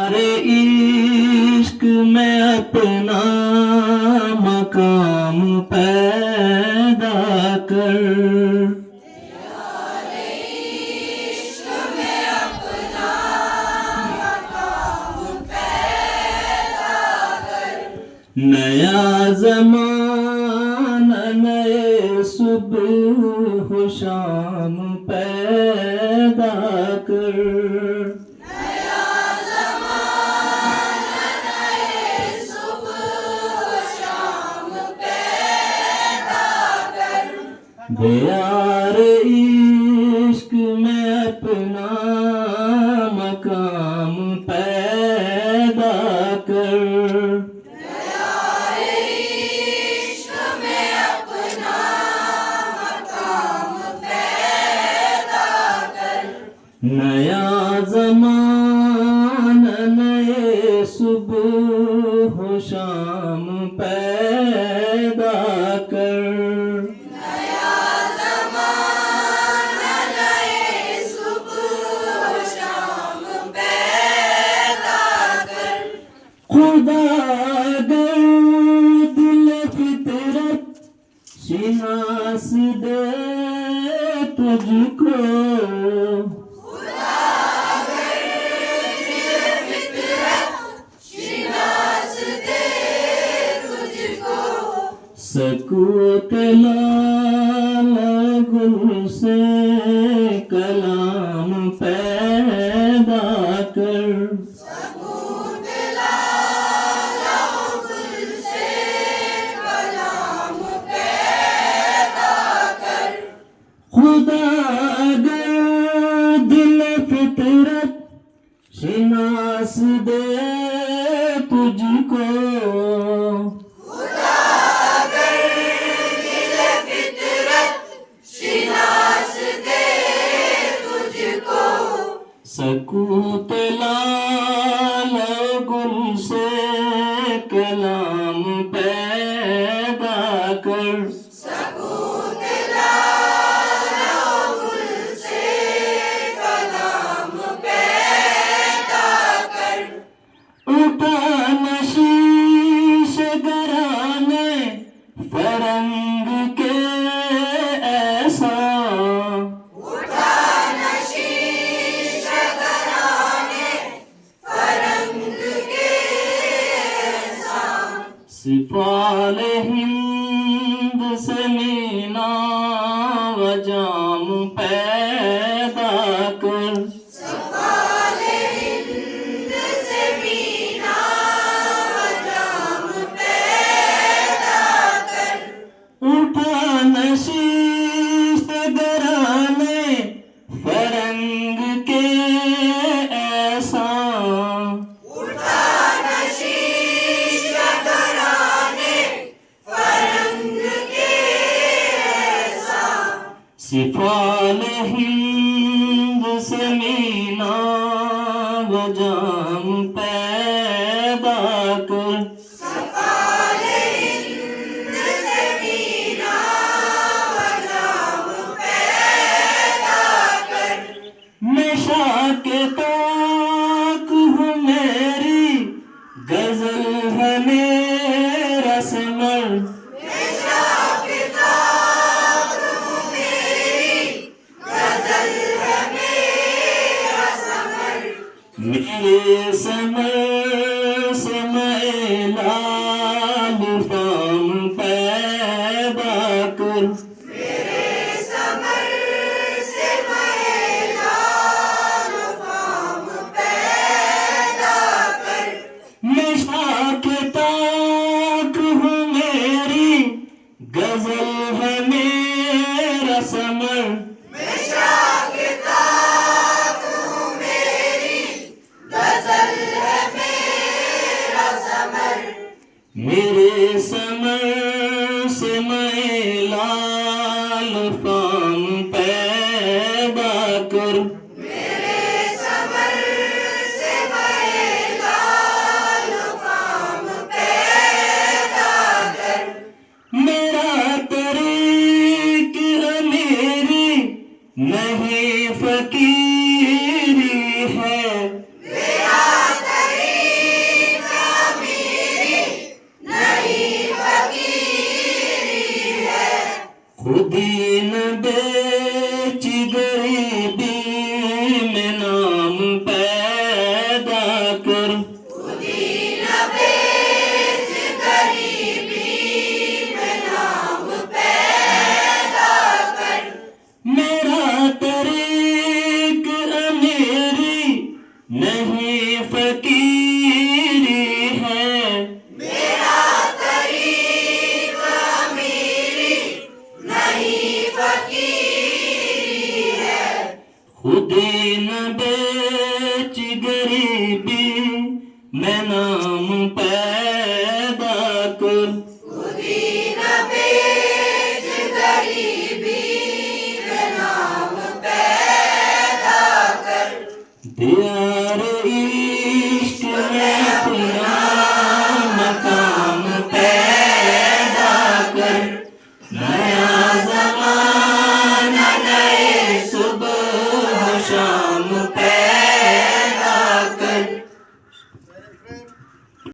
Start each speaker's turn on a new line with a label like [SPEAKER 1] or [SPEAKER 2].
[SPEAKER 1] यारे इश्क में अपना मकाम पैदा कर, नया ज़माना नए सुबह शाम पैदा कर,
[SPEAKER 2] नया ज़माना नए सुबह शाम पैदा कर।
[SPEAKER 1] यार इश्क में अपना मकाम पैदा कर, नया ज़माना नए सुबह शाम पैदा कर,
[SPEAKER 2] नया ज़माना नए सुबह शाम पैदा कर।
[SPEAKER 1] खुदा अगर दिल फितरत शिनास दे तुझको, सकूत लाल गुल से कलाम पैदा कर,
[SPEAKER 2] सकूत लाल गुल से कलाम पैदा कर।
[SPEAKER 1] खुदा अगर दिल फितरत शिनास दे तुझको, सकूत लाल गुल से कलाम पैदा कर,
[SPEAKER 2] सकूत लाल गुल से कलाम पैदा कर।
[SPEAKER 1] उठा नशीश घराने फरंग के ऐसा, सिपाल हिंद से मीना वजाम पैदा कर,
[SPEAKER 2] सिपाल हिंद से मीना वजाम पैदा कर।
[SPEAKER 1] उठा नशीश घराने फरंग के ऐसा, सिपाल हिंद से मीना वजाम पैदा कर,
[SPEAKER 2] सिपाल हिंद से मीना वजाम पैदा कर।
[SPEAKER 1] नशा के ताक हूँ मेरी गजल है मेरा समर, मेरे समय समय लाल फाम पैदा कर,
[SPEAKER 2] मेरे समर से मैं लाल फाम पैदा कर।
[SPEAKER 1] नशा के ताक हूँ मेरी गजल है मेरा समर, मेरे समर से मैं लाल फाम पैदा कर,
[SPEAKER 2] मेरे समर से मैं लाल फाम पैदा कर।
[SPEAKER 1] मेरा तरीक अमीरी नहीं फकीरी है,
[SPEAKER 2] मेरा तरीक
[SPEAKER 1] कर
[SPEAKER 2] खुदी न बेच गरीबी में नाम पैदा कर।
[SPEAKER 1] मेरा तरीक अमीरी नहीं फकीरी है,
[SPEAKER 2] मेरा तरीक अमीरी नहीं फकीरी है।
[SPEAKER 1] खुदी न बेच गरीबी मैं नाम पैदा